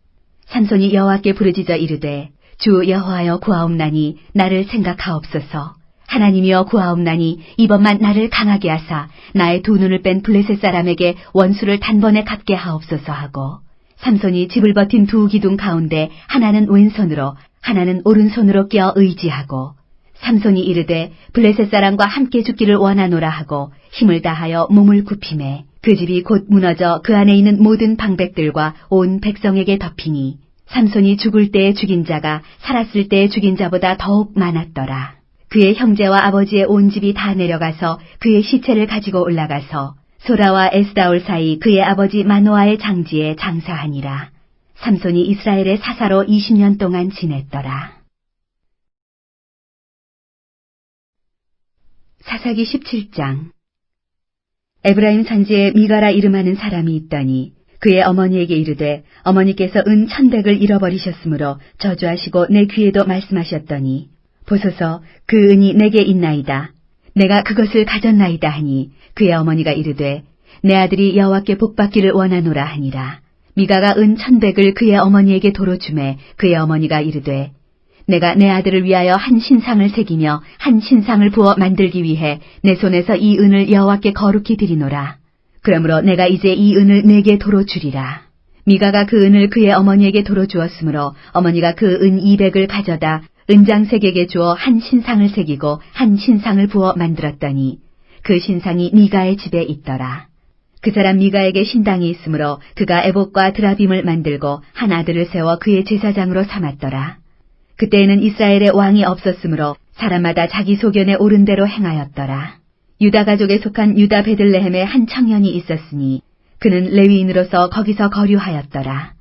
삼손이 여호와께 부르짖어 이르되 주 여호와여 구하옵나니 나를 생각하옵소서. 하나님이여 구하옵나니 이번만 나를 강하게 하사 나의 두 눈을 뺀 블레셋 사람에게 원수를 단번에 갚게 하옵소서 하고 삼손이 집을 버틴 두 기둥 가운데 하나는 왼손으로 하나는 오른손으로 껴 의지하고 삼손이 이르되 블레셋 사람과 함께 죽기를 원하노라 하고 힘을 다하여 몸을 굽히매 그 집이 곧 무너져 그 안에 있는 모든 방백들과 온 백성에게 덮이니 삼손이 죽을 때에 죽인 자가 살았을 때에 죽인 자보다 더욱 많았더라. 그의 형제와 아버지의 온 집이 다 내려가서 그의 시체를 가지고 올라가서 소라와 에스다올 사이 그의 아버지 마노아의 장지에 장사하니라. 삼손이 이스라엘의 사사로 20년 동안 지냈더라. 사사기 17장. 에브라임 산지에 미가라 이름하는 사람이 있더니 그의 어머니에게 이르되 어머니께서 은 1,100을 잃어버리셨으므로 저주하시고 내 귀에도 말씀하셨더니 보소서 그 은이 내게 있나이다. 내가 그것을 가졌나이다 하니 그의 어머니가 이르되 내 아들이 여호와께 복받기를 원하노라 하니라. 미가가 은 1,100을 그의 어머니에게 도로 주매 그의 어머니가 이르되 내가 내 아들을 위하여 한 신상을 새기며 한 신상을 부어 만들기 위해 내 손에서 이 은을 여호와께 거룩히 드리노라. 그러므로 내가 이제 이 은을 내게 도로 주리라. 미가가 그 은을 그의 어머니에게 도로 주었으므로 어머니가 그 은 200을 가져다 은장색에게 주어 한 신상을 새기고 한 신상을 부어 만들었더니 그 신상이 미가의 집에 있더라. 그 사람 미가에게 신당이 있으므로 그가 에봇과 드라빔을 만들고 한 아들을 세워 그의 제사장으로 삼았더라. 그때에는 이스라엘에 왕이 없었으므로 사람마다 자기 소견에 옳은 대로 행하였더라. 유다 가족에 속한 유다 베들레헴에 한 청년이 있었으니 그는 레위인으로서 거기서 거류하였더라.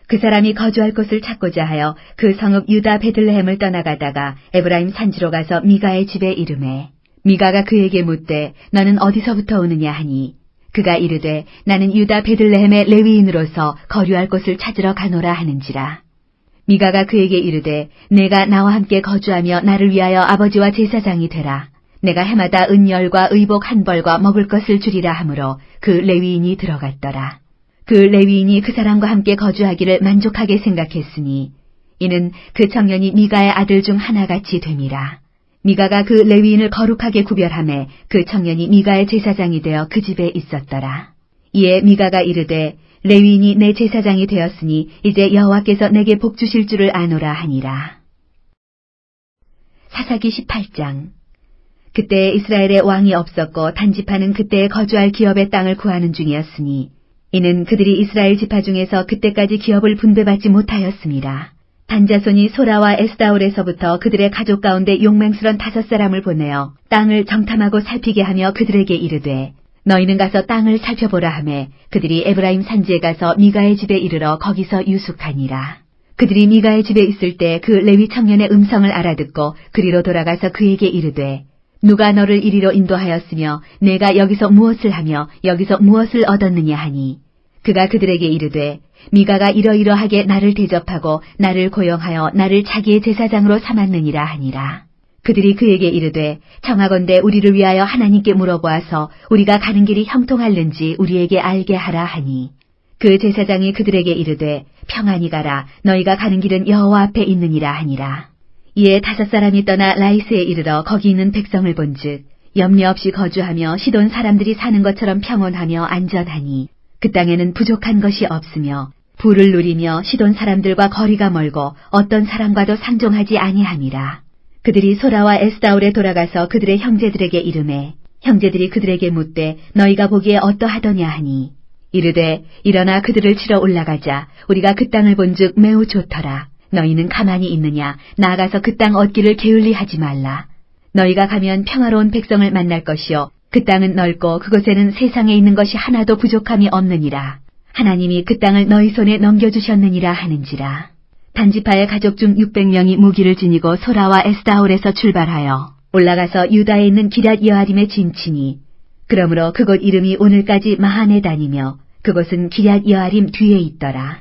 그 사람이 거주할 곳을 찾고자 하여 그 성읍 유다 베들레헴을 떠나가다가 에브라임 산지로 가서 미가의 집에 이르매 미가가 그에게 묻되 너는 어디서부터 오느냐 하니 그가 이르되 나는 유다 베들레헴의 레위인으로서 거류할 곳을 찾으러 가노라 하는지라. 미가가 그에게 이르되 내가 나와 함께 거주하며 나를 위하여 아버지와 제사장이 되라. 내가 해마다 은열과 의복 한 벌과 먹을 것을 주리라 하므로 그 레위인이 들어갔더라. 그 레위인이 그 사람과 함께 거주하기를 만족하게 생각했으니 이는 그 청년이 미가의 아들 중 하나같이 됨이라. 미가가 그 레위인을 거룩하게 구별하매 그 청년이 미가의 제사장이 되어 그 집에 있었더라. 이에 미가가 이르되 레위인이 내 제사장이 되었으니 이제 여호와께서 내게 복 주실 줄을 아노라 하니라. 사사기 18장. 그때 이스라엘에 왕이 없었고 단지파는 그때에 거주할 기업의 땅을 구하는 중이었으니 이는 그들이 이스라엘 지파 중에서 그때까지 기업을 분배받지 못하였습니다. 단자손이 소라와 에스다올에서부터 그들의 가족 가운데 용맹스런 5사람을 보내어 땅을 정탐하고 살피게 하며 그들에게 이르되 너희는 가서 땅을 살펴보라 하매 그들이 에브라임 산지에 가서 미가의 집에 이르러 거기서 유숙하니라. 그들이 미가의 집에 있을 때 그 레위 청년의 음성을 알아듣고 그리로 돌아가서 그에게 이르되 누가 너를 이리로 인도하였으며 내가 여기서 무엇을 하며 여기서 무엇을 얻었느냐 하니 그가 그들에게 이르되 미가가 이러이러하게 나를 대접하고 나를 고용하여 나를 자기의 제사장으로 삼았느니라 하니라. 그들이 그에게 이르되 청하건대 우리를 위하여 하나님께 물어보아서 우리가 가는 길이 형통할는지 우리에게 알게 하라 하니 그 제사장이 그들에게 이르되 평안히 가라 너희가 가는 길은 여호와 앞에 있느니라 하니라. 이에 5사람이 떠나 라이스에 이르러 거기 있는 백성을 본즉 염려 없이 거주하며 시돈 사람들이 사는 것처럼 평온하며 안전하니 그 땅에는 부족한 것이 없으며 부를 누리며 시돈 사람들과 거리가 멀고 어떤 사람과도 상종하지 아니함이라. 그들이 소라와 에스다올에 돌아가서 그들의 형제들에게 이르매 형제들이 그들에게 묻되 너희가 보기에 어떠하더냐 하니 이르되 일어나 그들을 치러 올라가자. 우리가 그 땅을 본즉 매우 좋더라. 너희는 가만히 있느냐? 나아가서 그 땅 얻기를 게을리하지 말라. 너희가 가면 평화로운 백성을 만날 것이요 그 땅은 넓고 그곳에는 세상에 있는 것이 하나도 부족함이 없느니라. 하나님이 그 땅을 너희 손에 넘겨주셨느니라 하는지라. 단지파의 가족 중 600명이 무기를 지니고 소라와 에스다올에서 출발하여 올라가서 유다에 있는 기럇 여아림에 진치니 그러므로 그곳 이름이 오늘까지 마하네단이며 그곳은 기럇 여아림 뒤에 있더라.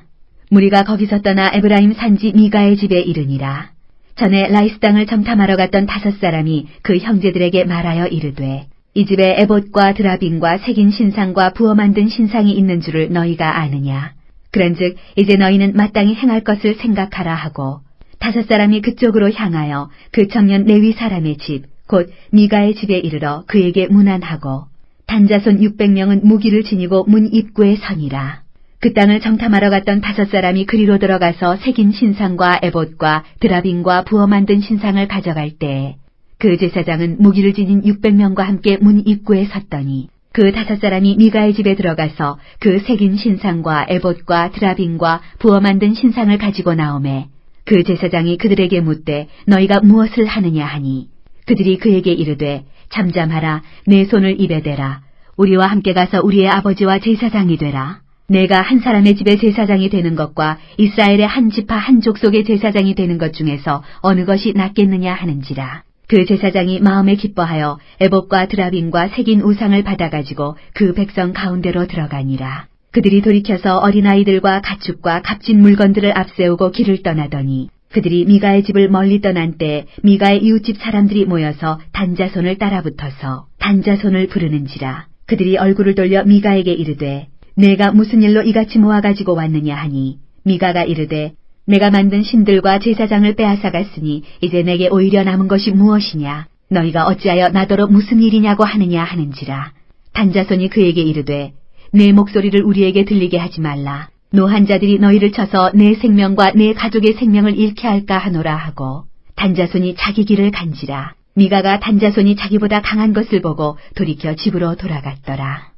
무리가 거기서 떠나 에브라임 산지 미가의 집에 이르니라. 전에 라이스 땅을 정탐하러 갔던 5사람이 그 형제들에게 말하여 이르되 이 집에 에봇과 드라빔과 새긴 신상과 부어 만든 신상이 있는 줄을 너희가 아느냐. 그런즉 이제 너희는 마땅히 행할 것을 생각하라 하고 5사람이 그쪽으로 향하여 그 청년 레위 사람의 집 곧 미가의 집에 이르러 그에게 문안하고 단자손 600명은 무기를 지니고 문 입구에 서니라. 그 땅을 정탐하러 갔던 5사람이 그리로 들어가서 새긴 신상과 에봇과 드라빔과 부어 만든 신상을 가져갈 때에 그 제사장은 무기를 지닌 600명과 함께 문 입구에 섰더니 그 5사람이 미가의 집에 들어가서 그 새긴 신상과 에봇과 드라빔과 부어 만든 신상을 가지고 나오매 그 제사장이 그들에게 묻되 너희가 무엇을 하느냐 하니 그들이 그에게 이르되 잠잠하라. 내 손을 입에 대라. 우리와 함께 가서 우리의 아버지와 제사장이 되라. 내가 한 사람의 집에 제사장이 되는 것과 이스라엘의 한 지파 한 족속의 제사장이 되는 것 중에서 어느 것이 낫겠느냐 하는지라. 그 제사장이 마음에 기뻐하여 에봇과 드라빔과 새긴 우상을 받아가지고 그 백성 가운데로 들어가니라. 그들이 돌이켜서 어린아이들과 가축과 값진 물건들을 앞세우고 길을 떠나더니 그들이 미가의 집을 멀리 떠난 때 미가의 이웃집 사람들이 모여서 단자손을 따라붙어서 단자손을 부르는지라. 그들이 얼굴을 돌려 미가에게 이르되 내가 무슨 일로 이같이 모아가지고 왔느냐 하니 미가가 이르되 내가 만든 신들과 제사장을 빼앗아갔으니 이제 내게 오히려 남은 것이 무엇이냐. 너희가 어찌하여 나더러 무슨 일이냐고 하느냐 하는지라. 단자손이 그에게 이르되 내 목소리를 우리에게 들리게 하지 말라. 노한 자들이 너희를 쳐서 내 생명과 내 가족의 생명을 잃게 할까 하노라 하고 단자손이 자기 길을 간지라. 미가가 단자손이 자기보다 강한 것을 보고 돌이켜 집으로 돌아갔더라.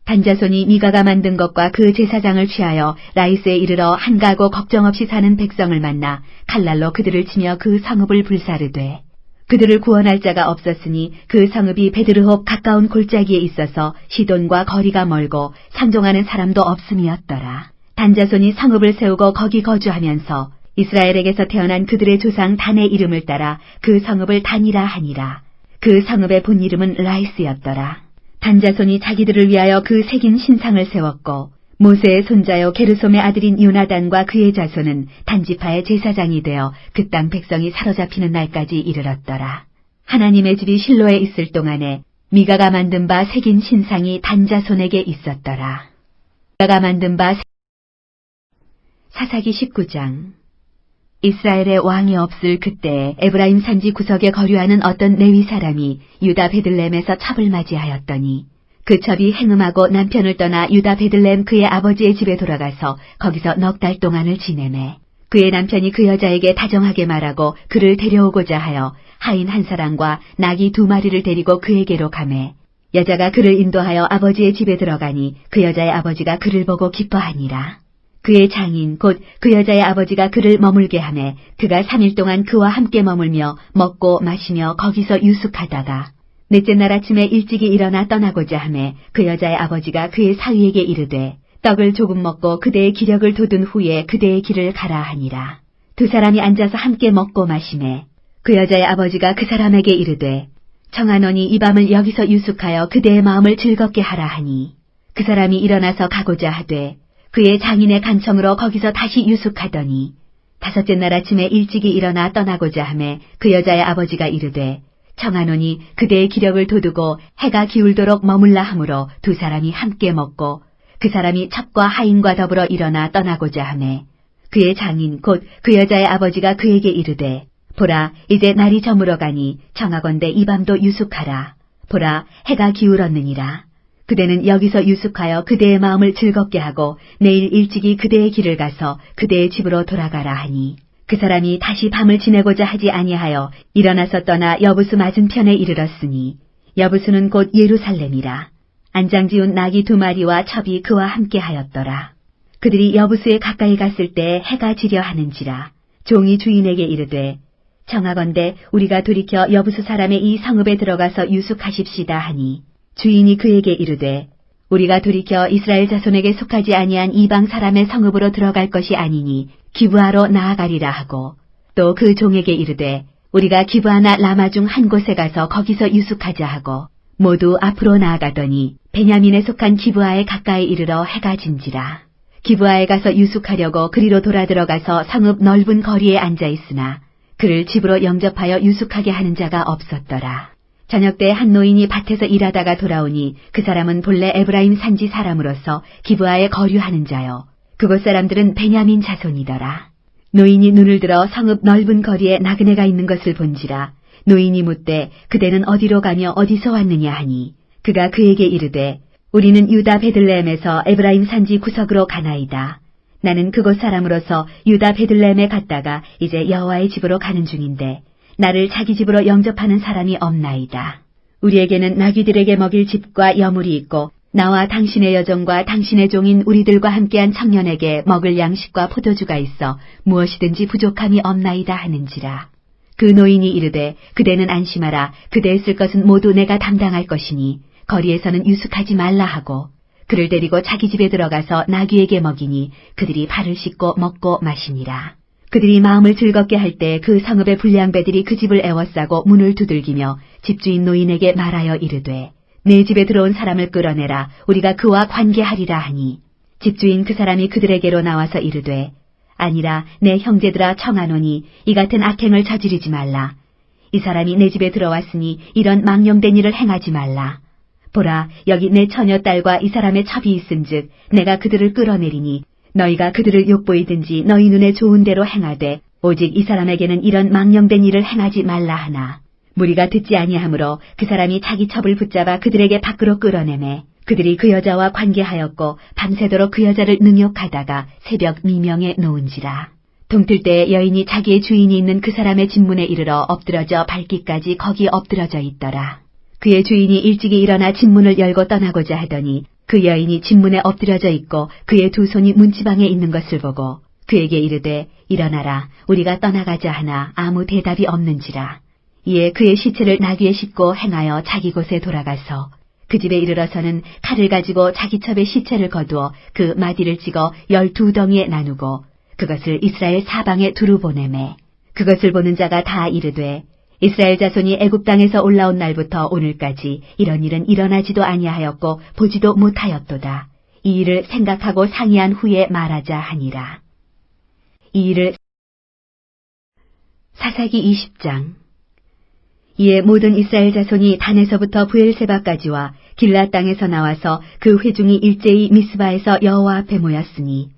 단자손이 미가가 만든 것과 그 제사장을 취하여 라이스에 이르러 한가하고 걱정 없이 사는 백성을 만나 칼날로 그들을 치며 그 성읍을 불사르되 그들을 구원할 자가 없었으니 그 성읍이 베드르홉 가까운 골짜기에 있어서 시돈과 거리가 멀고 상종하는 사람도 없음이었더라. 단자손이 성읍을 세우고 거기 거주하면서 이스라엘에게서 태어난 그들의 조상 단의 이름을 따라 그 성읍을 단이라 하니라. 그 성읍의 본 이름은 라이스였더라. 단자손이 자기들을 위하여 그 새긴 신상을 세웠고 모세의 손자요 게르솜의 아들인 요나단과 그의 자손은 단지파의 제사장이 되어 그 땅 백성이 사로잡히는 날까지 이르렀더라. 하나님의 집이 실로에 있을 동안에 미가가 만든 바 새긴 신상이 단자손에게 있었더라. 미가가 만든 바 사사기 19장. 이스라엘의 왕이 없을 그때에 에브라임 산지 구석에 거류하는 어떤 레위 사람이 유다 베들레헴에서 첩을 맞이하였더니 그 첩이 행음하고 남편을 떠나 유다 베들레헴 그의 아버지의 집에 돌아가서 거기서 넉 달 동안을 지내매 그의 남편이 그 여자에게 다정하게 말하고 그를 데려오고자 하여 하인 한 사람과 나귀 2마리를 데리고 그에게로 가매 여자가 그를 인도하여 아버지의 집에 들어가니 그 여자의 아버지가 그를 보고 기뻐하니라. 그의 장인 곧 그 여자의 아버지가 그를 머물게 하매 그가 3일 동안 그와 함께 머물며 먹고 마시며 거기서 유숙하다가 넷째 날 아침에 일찍이 일어나 떠나고자 하매 그 여자의 아버지가 그의 사위에게 이르되 떡을 조금 먹고 그대의 기력을 돋운 후에 그대의 길을 가라 하니라. 두 사람이 앉아서 함께 먹고 마시매 그 여자의 아버지가 그 사람에게 이르되 청하노니 이 밤을 여기서 유숙하여 그대의 마음을 즐겁게 하라 하니 그 사람이 일어나서 가고자 하되 그의 장인의 간청으로 거기서 다시 유숙하더니 5째 날 아침에 일찍이 일어나 떠나고자 하매 그 여자의 아버지가 이르되 청하노니 그대의 기력을 돋우고 해가 기울도록 머물라 하므로 두 사람이 함께 먹고 그 사람이 첩과 하인과 더불어 일어나 떠나고자 하매 그의 장인 곧 그 여자의 아버지가 그에게 이르되 보라 이제 날이 저물어 가니 청하건대 이 밤도 유숙하라. 보라 해가 기울었느니라. 그대는 여기서 유숙하여 그대의 마음을 즐겁게 하고 내일 일찍이 그대의 길을 가서 그대의 집으로 돌아가라 하니 그 사람이 다시 밤을 지내고자 하지 아니하여 일어나서 떠나 여부수 맞은편에 이르렀으니 여부수는 곧 예루살렘이라. 안장지운 나귀 2마리와 첩이 그와 함께 하였더라. 그들이 여부수에 가까이 갔을 때 해가 지려 하는지라. 종이 주인에게 이르되 청하건대 우리가 돌이켜 여부수 사람의 이 성읍에 들어가서 유숙하십시다 하니 주인이 그에게 이르되 우리가 돌이켜 이스라엘 자손에게 속하지 아니한 이방 사람의 성읍으로 들어갈 것이 아니니 기브아로 나아가리라 하고 또 그 종에게 이르되 우리가 기브아나 라마 중 한 곳에 가서 거기서 유숙하자 하고 모두 앞으로 나아가더니 베냐민에 속한 기브아에 가까이 이르러 해가 진지라. 기브아에 가서 유숙하려고 그리로 돌아 들어가서 성읍 넓은 거리에 앉아 있으나 그를 집으로 영접하여 유숙하게 하는 자가 없었더라. 저녁 때 한 노인이 밭에서 일하다가 돌아오니 그 사람은 본래 에브라임 산지 사람으로서 기브아에 거류하는 자요. 그곳 사람들은 베냐민 자손이더라. 노인이 눈을 들어 성읍 넓은 거리에 나그네가 있는 것을 본지라. 노인이 묻되 그대는 어디로 가며 어디서 왔느냐 하니 그가 그에게 이르되 우리는 유다 베들레헴에서 에브라임 산지 구석으로 가나이다. 나는 그곳 사람으로서 유다 베들레헴에 갔다가 이제 여호와의 집으로 가는 중인데 나를 자기 집으로 영접하는 사람이 없나이다. 우리에게는 나귀들에게 먹일 집과 여물이 있고 나와 당신의 여종과 당신의 종인 우리들과 함께한 청년에게 먹을 양식과 포도주가 있어 무엇이든지 부족함이 없나이다 하는지라. 그 노인이 이르되 그대는 안심하라. 그대의 쓸 것은 모두 내가 담당할 것이니 거리에서는 유숙하지 말라 하고 그를 데리고 자기 집에 들어가서 나귀에게 먹이니 그들이 발을 씻고 먹고 마시니라. 그들이 마음을 즐겁게 할 때 그 성읍의 불량배들이 그 집을 애워싸고 문을 두들기며 집주인 노인에게 말하여 이르되 내 집에 들어온 사람을 끌어내라. 우리가 그와 관계하리라 하니 집주인 그 사람이 그들에게로 나와서 이르되 아니라 내 형제들아 청하노니 이 같은 악행을 저지르지 말라. 이 사람이 내 집에 들어왔으니 이런 망령된 일을 행하지 말라. 보라 여기 내 처녀 딸과 이 사람의 첩이 있은즉 내가 그들을 끌어내리니 너희가 그들을 욕보이든지 너희 눈에 좋은 대로 행하되 오직 이 사람에게는 이런 망령된 일을 행하지 말라 하나 무리가 듣지 아니하므로 그 사람이 자기 첩을 붙잡아 그들에게 밖으로 끌어내매 그들이 그 여자와 관계하였고 밤새도록 그 여자를 능욕하다가 새벽 미명에 놓은지라. 동틀 때 여인이 자기의 주인이 있는 그 사람의 집문에 이르러 엎드러져 밟기까지 거기 엎드러져 있더라. 그의 주인이 일찍이 일어나 집문을 열고 떠나고자 하더니 그 여인이 집문에 엎드려져 있고 그의 두 손이 문지방에 있는 것을 보고 그에게 이르되 일어나라 우리가 떠나가자 하나 아무 대답이 없는지라. 이에 그의 시체를 나귀에 싣고 행하여 자기 곳에 돌아가서 그 집에 이르러서는 칼을 가지고 자기 첩에 시체를 거두어 그 마디를 찍어 12덩이에 나누고 그것을 이스라엘 사방에 두루 보내매 그것을 보는 자가 다 이르되 이스라엘 자손이 애굽 땅에서 올라온 날부터 오늘까지 이런 일은 일어나지도 아니하였고 보지도 못하였도다. 이 일을 생각하고 상의한 후에 말하자 하니라. 이 일을 사사기 20장. 이에 모든 이스라엘 자손이 단에서부터 브엘세바까지와 길라 땅에서 나와서 그 회중이 일제히 미스바에서 여호와 앞에 모였으니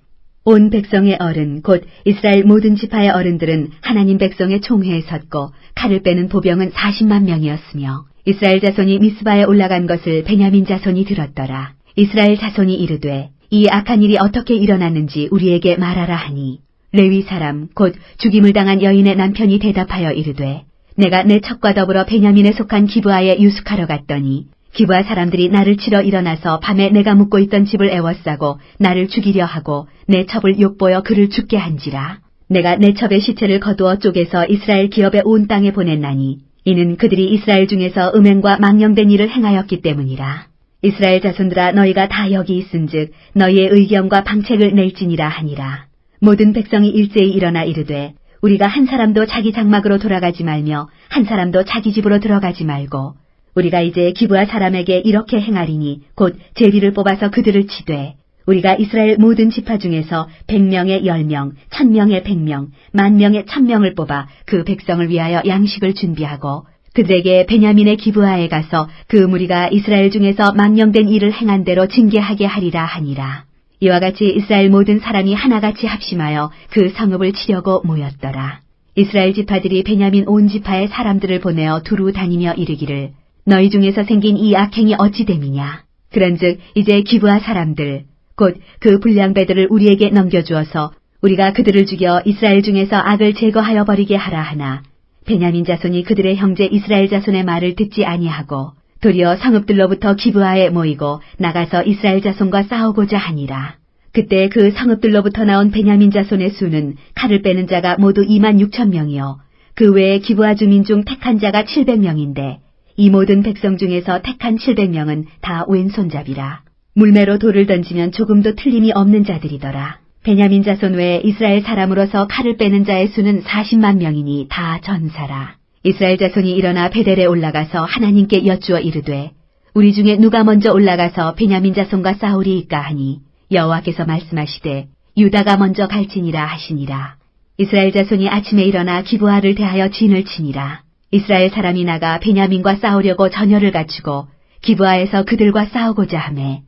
온 백성의 어른 곧 이스라엘 모든 지파의 어른들은 하나님 백성의 총회에 섰고 칼을 빼는 보병은 40만 명이었으며 이스라엘 자손이 미스바에 올라간 것을 베냐민 자손이 들었더라. 이스라엘 자손이 이르되 이 악한 일이 어떻게 일어났는지 우리에게 말하라 하니 레위 사람 곧 죽임을 당한 여인의 남편이 대답하여 이르되 내가 내 첩과 더불어 베냐민에 속한 기브아에 유숙하러 갔더니 기브아 사람들이 나를 치러 일어나서 밤에 내가 묵고 있던 집을 에워싸고 나를 죽이려 하고 내 첩을 욕보여 그를 죽게 한지라. 내가 내 첩의 시체를 거두어 쪼개서 이스라엘 기업의 온 땅에 보냈나니 이는 그들이 이스라엘 중에서 음행과 망령된 일을 행하였기 때문이라. 이스라엘 자손들아 너희가 다 여기 있은즉 너희의 의견과 방책을 낼지니라 하니라. 모든 백성이 일제히 일어나 이르되 우리가 한 사람도 자기 장막으로 돌아가지 말며 한 사람도 자기 집으로 들어가지 말고 우리가 이제 기브아 사람에게 이렇게 행하리니 곧 제비를 뽑아서 그들을 치되 우리가 이스라엘 모든 지파 중에서 100명에 10명, 1000명에 100명, 10,000명에 1000명을 뽑아 그 백성을 위하여 양식을 준비하고 그들에게 베냐민의 기브아에 가서 그 무리가 이스라엘 중에서 망령된 일을 행한 대로 징계하게 하리라 하니라. 이와 같이 이스라엘 모든 사람이 하나같이 합심하여 그 성읍을 치려고 모였더라. 이스라엘 지파들이 베냐민 온 지파의 사람들을 보내어 두루 다니며 이르기를 너희 중에서 생긴 이 악행이 어찌 됨이냐. 그런즉 이제 기브아 사람들 곧 그 불량배들을 우리에게 넘겨주어서 우리가 그들을 죽여 이스라엘 중에서 악을 제거하여 버리게 하라 하나 베냐민 자손이 그들의 형제 이스라엘 자손의 말을 듣지 아니하고 도리어 성읍들로부터 기브아에 모이고 나가서 이스라엘 자손과 싸우고자 하니라. 그때 그 성읍들로부터 나온 베냐민 자손의 수는 칼을 빼는 자가 모두 26,000명이요 그 외에 기브아 주민 중 택한 자가 700명인데 이 모든 백성 중에서 택한 700명은 다 왼손잡이라. 물매로 돌을 던지면 조금도 틀림이 없는 자들이더라. 베냐민 자손 외에 이스라엘 사람으로서 칼을 빼는 자의 수는 40만 명이니 다 전사라. 이스라엘 자손이 일어나 베델에 올라가서 하나님께 여쭈어 이르되 우리 중에 누가 먼저 올라가서 베냐민 자손과 싸우리이까 하니 여호와께서 말씀하시되 유다가 먼저 갈지니라 하시니라. 이스라엘 자손이 아침에 일어나 기브아를 대하여 진을 치니라. 이스라엘 사람이 나가 베냐민과 싸우려고 전열을 갖추고 기브아에서 그들과 싸우고자 하매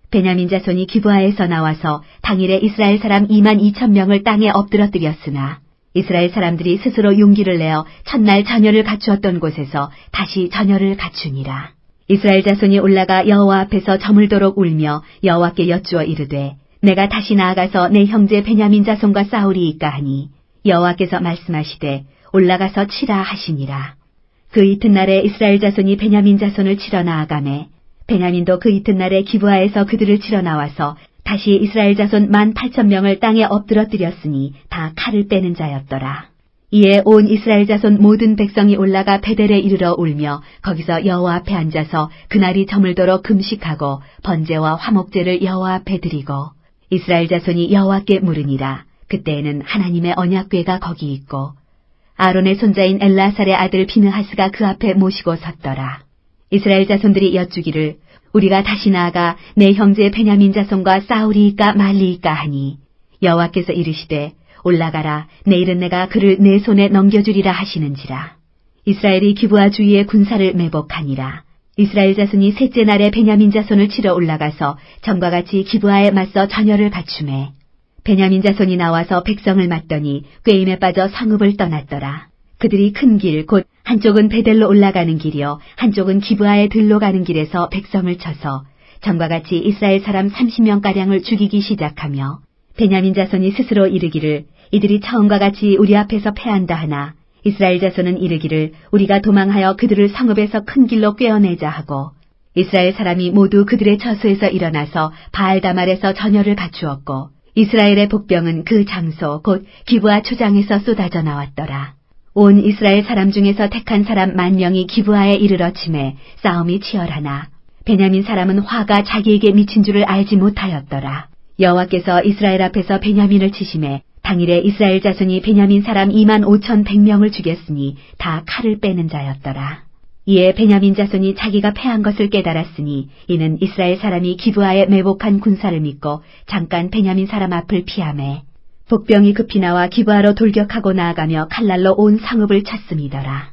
베냐민 자손이 기브아에서 나와서 당일에 이스라엘 사람 22,000명을 땅에 엎드러뜨렸으나 이스라엘 사람들이 스스로 용기를 내어 첫날 전열을 갖추었던 곳에서 다시 전열을 갖추니라. 이스라엘 자손이 올라가 여호와 앞에서 저물도록 울며 여호와께 여쭈어 이르되 내가 다시 나아가서 내 형제 베냐민 자손과 싸우리이까 하니 여호와께서 말씀하시되 올라가서 치라 하시니라. 그 이튿날에 이스라엘 자손이 베냐민 자손을 치러 나아가매 베냐민도 그 이튿날에 기브아에서 그들을 치러 나와서 다시 이스라엘 자손 18,000명을 땅에 엎드러뜨렸으니 다 칼을 빼는 자였더라. 이에 온 이스라엘 자손 모든 백성이 올라가 베델에 이르러 울며 거기서 여호와 앞에 앉아서 그날이 저물도록 금식하고 번제와 화목제를 여호와 앞에 드리고 이스라엘 자손이 여호와께 물으니라. 그때에는 하나님의 언약궤가 거기 있고 아론의 손자인 엘라살의 아들 비느하스가 그 앞에 모시고 섰더라. 이스라엘 자손들이 여쭈기를 우리가 다시 나아가 내 형제 베냐민 자손과 싸우리이까 말리이까 하니 여호와께서 이르시되 올라가라 내일은 내가 그를 내 손에 넘겨주리라 하시는지라. 이스라엘이 기브아 주위에 군사를 매복하니라. 이스라엘 자손이 셋째 날에 베냐민 자손을 치러 올라가서 전과 같이 기브아에 맞서 전열을 갖추매 베냐민 자손이 나와서 백성을 맞더니 꾀임에 빠져 성읍을 떠났더라. 그들이 큰 길 곧 한쪽은 베델로 올라가는 길이요 한쪽은 기브아에 들로 가는 길에서 백성을 쳐서 전과 같이 이스라엘 사람 30명가량을 죽이기 시작하며 베냐민 자손이 스스로 이르기를 이들이 처음과 같이 우리 앞에서 패한다 하나 이스라엘 자손은 이르기를 우리가 도망하여 그들을 성읍에서 큰 길로 꿰어내자 하고 이스라엘 사람이 모두 그들의 처소에서 일어나서 바알다말에서 전열을 갖추었고 이스라엘의 복병은 그 장소 곧 기브아 초장에서 쏟아져 나왔더라. 온 이스라엘 사람 중에서 택한 사람 10,000명이 기브아에 이르러 치매 싸움이 치열하나 베냐민 사람은 화가 자기에게 미친 줄을 알지 못하였더라. 여호와께서 이스라엘 앞에서 베냐민을 치심에 당일에 이스라엘 자손이 베냐민 사람 25,100명을 죽였으니 다 칼을 빼는 자였더라. 이에 베냐민 자손이 자기가 패한 것을 깨달았으니 이는 이스라엘 사람이 기브아에 매복한 군사를 믿고 잠깐 베냐민 사람 앞을 피하매 복병이 급히 나와 기브아로 돌격하고 나아가며 칼날로 온 성읍을 쳤음이더라.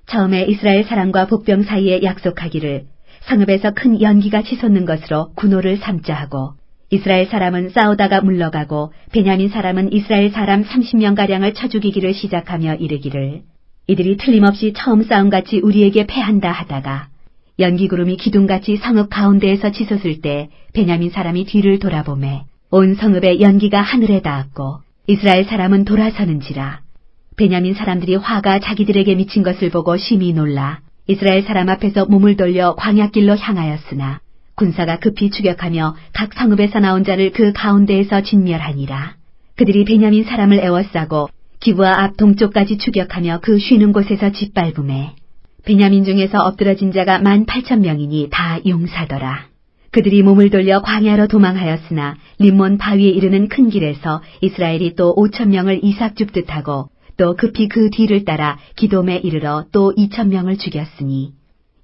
처음에 이스라엘 사람과 복병 사이에 약속하기를 성읍에서 큰 연기가 치솟는 것으로 군호를 삼자 하고 이스라엘 사람은 싸우다가 물러가고 베냐민 사람은 이스라엘 사람 30명가량을 쳐 죽이기를 시작하며 이르기를 이들이 틀림없이 처음 싸움같이 우리에게 패한다 하다가 연기구름이 기둥같이 성읍 가운데에서 치솟을 때 베냐민 사람이 뒤를 돌아보매 온 성읍의 연기가 하늘에 닿았고 이스라엘 사람은 돌아서는지라. 베냐민 사람들이 화가 자기들에게 미친 것을 보고 심히 놀라 이스라엘 사람 앞에서 몸을 돌려 광야길로 향하였으나 군사가 급히 추격하며 각 성읍에서 나온 자를 그 가운데에서 진멸하니라. 그들이 베냐민 사람을 에워싸고 기브아 앞 동쪽까지 추격하며 그 쉬는 곳에서 짓밟음에 베냐민 중에서 엎드러진 자가 18,000명이니 다 용사더라. 그들이 몸을 돌려 광야로 도망하였으나 림몬 바위에 이르는 큰 길에서 이스라엘이 또 5,000명을 이삭 줍듯 하고 또 급히 그 뒤를 따라 기돔에 이르러 또 2,000명을 죽였으니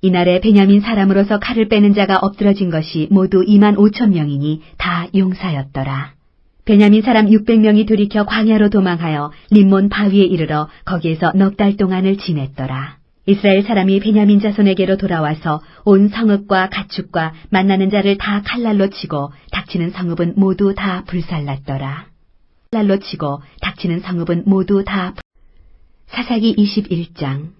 이날에 베냐민 사람으로서 칼을 빼는 자가 엎드러진 것이 모두 25,000명이니 다 용사였더라. 베냐민 사람 600명이 돌이켜 광야로 도망하여 림몬 바위에 이르러 거기에서 넉 달 동안을 지냈더라. 이스라엘 사람이 베냐민 자손에게로 돌아와서 온 성읍과 가축과 만나는 자를 다 칼날로 치고 닥치는 성읍은 모두 다 불살랐더라. 칼날로 치고 닥치는 성읍은 모두 다 사사기 21장.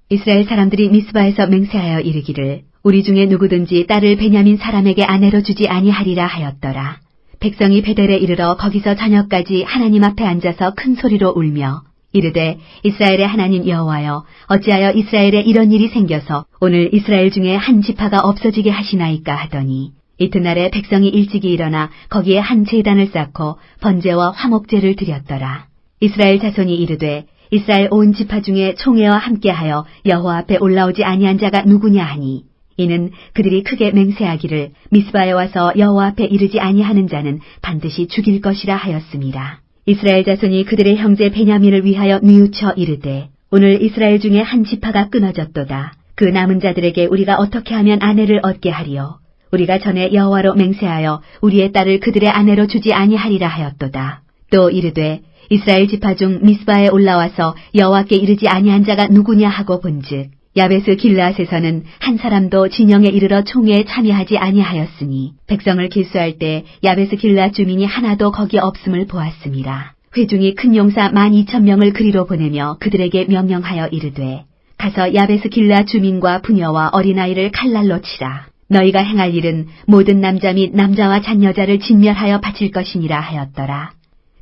이스라엘 사람들이 미스바에서 맹세하여 이르기를 우리 중에 누구든지 딸을 베냐민 사람에게 아내로 주지 아니하리라 하였더라. 백성이 베델에 이르러 거기서 저녁까지 하나님 앞에 앉아서 큰 소리로 울며 이르되 이스라엘의 하나님 여호와여 어찌하여 이스라엘에 이런 일이 생겨서 오늘 이스라엘 중에 한 지파가 없어지게 하시나이까 하더니 이튿날에 백성이 일찍이 일어나 거기에 한 제단을 쌓고 번제와 화목제를 드렸더라. 이스라엘 자손이 이르되 이스라엘 온 지파 중에 총회와 함께하여 여호와 앞에 올라오지 아니한 자가 누구냐 하니 이는 그들이 크게 맹세하기를 미스바에 와서 여호와 앞에 이르지 아니하는 자는 반드시 죽일 것이라 하였습니다. 이스라엘 자손이 그들의 형제 베냐민을 위하여 뉘우쳐 이르되 오늘 이스라엘 중에 한 지파가 끊어졌도다. 그 남은 자들에게 우리가 어떻게 하면 아내를 얻게 하리요. 우리가 전에 여호와로 맹세하여 우리의 딸을 그들의 아내로 주지 아니하리라 하였도다. 또 이르되 이스라엘 지파 중 미스바에 올라와서 여호와께 이르지 아니한 자가 누구냐 하고 본즉 야베스 길르앗에서는 한 사람도 진영에 이르러 총회에 참여하지 아니하였으니 백성을 길수할 때 야베스 길르앗 주민이 하나도 거기 없음을 보았습니다. 회중이 큰 용사 12,000명을 그리로 보내며 그들에게 명령하여 이르되 가서 야베스 길르앗 주민과 부녀와 어린아이를 칼날로 치라. 너희가 행할 일은 모든 남자 및 남자와 잔여자를 진멸하여 바칠 것이니라 하였더라.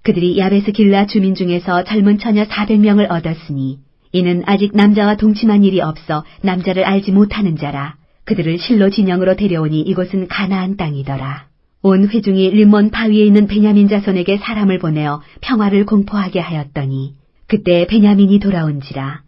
그들이 야베스 길르앗 주민 중에서 젊은 처녀 400명을 얻었으니 이는 아직 남자와 동침한 일이 없어 남자를 알지 못하는 자라. 그들을 실로 진영으로 데려오니 이곳은 가나안 땅이더라. 온 회중이 림몬 바위에 있는 베냐민 자손에게 사람을 보내어 평화를 공포하게 하였더니 그때 베냐민이 돌아온지라.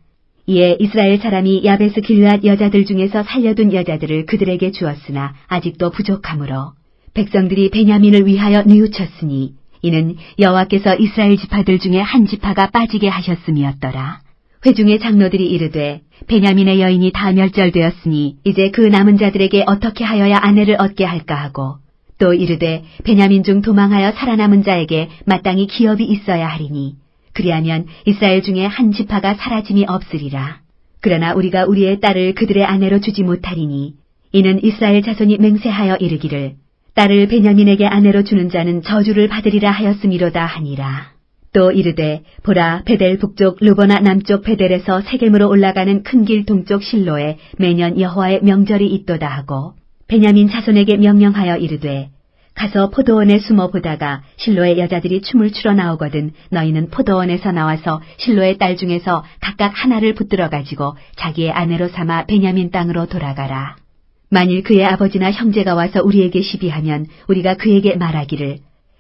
이에 이스라엘 사람이 야베스 길르앗 여자들 중에서 살려둔 여자들을 그들에게 주었으나 아직도 부족하므로 백성들이 베냐민을 위하여 뉘우쳤으니 이는 여호와께서 이스라엘 지파들 중에 한 지파가 빠지게 하셨음이었더라. 회중의 장로들이 이르되 베냐민의 여인이 다 멸절되었으니 이제 그 남은 자들에게 어떻게 하여야 아내를 얻게 할까 하고 또 이르되 베냐민 중 도망하여 살아남은 자에게 마땅히 기업이 있어야 하리니 그리하면 이스라엘 중에 한 지파가 사라짐이 없으리라. 그러나 우리가 우리의 딸을 그들의 아내로 주지 못하리니 이는 이스라엘 자손이 맹세하여 이르기를 딸을 베냐민에게 아내로 주는 자는 저주를 받으리라 하였음이로다 하니라. 또 이르되 보라 베델 북쪽 르보나 남쪽 베델에서 세겜으로 올라가는 큰 길 동쪽 실로에 매년 여호와의 명절이 있도다 하고 베냐민 자손에게 명령하여 이르되 가서 포도원에 숨어 보다가 실로의 여자들이 춤을 추러 나오거든 너희는 포도원에서 나와서 실로의 딸 중에서 각각 하나를 붙들어 가지고 자기의 아내로 삼아 베냐민 땅으로 돌아가라. 만일 그의 아버지나 형제가 와서 우리에게 시비하면 우리가 그에게 말하기를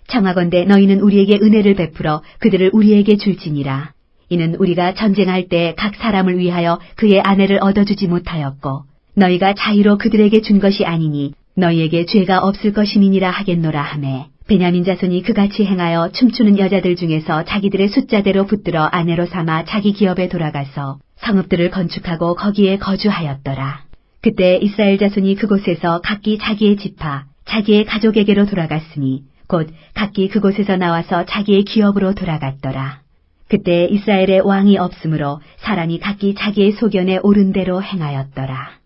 청하건대 너희는 우리에게 은혜를 베풀어 그들을 우리에게 줄지니라. 이는 우리가 전쟁할 때 각 사람을 위하여 그의 아내를 얻어주지 못하였고 너희가 자유로 그들에게 준 것이 아니니 너희에게 죄가 없을 것임이니라 하겠노라 하매 베냐민 자손이 그같이 행하여 춤추는 여자들 중에서 자기들의 숫자대로 붙들어 아내로 삼아 자기 기업에 돌아가서 성읍들을 건축하고 거기에 거주하였더라. 그때 이스라엘 자손이 그곳에서 각기 자기의 지파, 자기의 가족에게로 돌아갔으니 곧 각기 그곳에서 나와서 자기의 기업으로 돌아갔더라. 그때 이스라엘에 왕이 없으므로 사람이 각기 자기의 소견에 옳은 대로 행하였더라.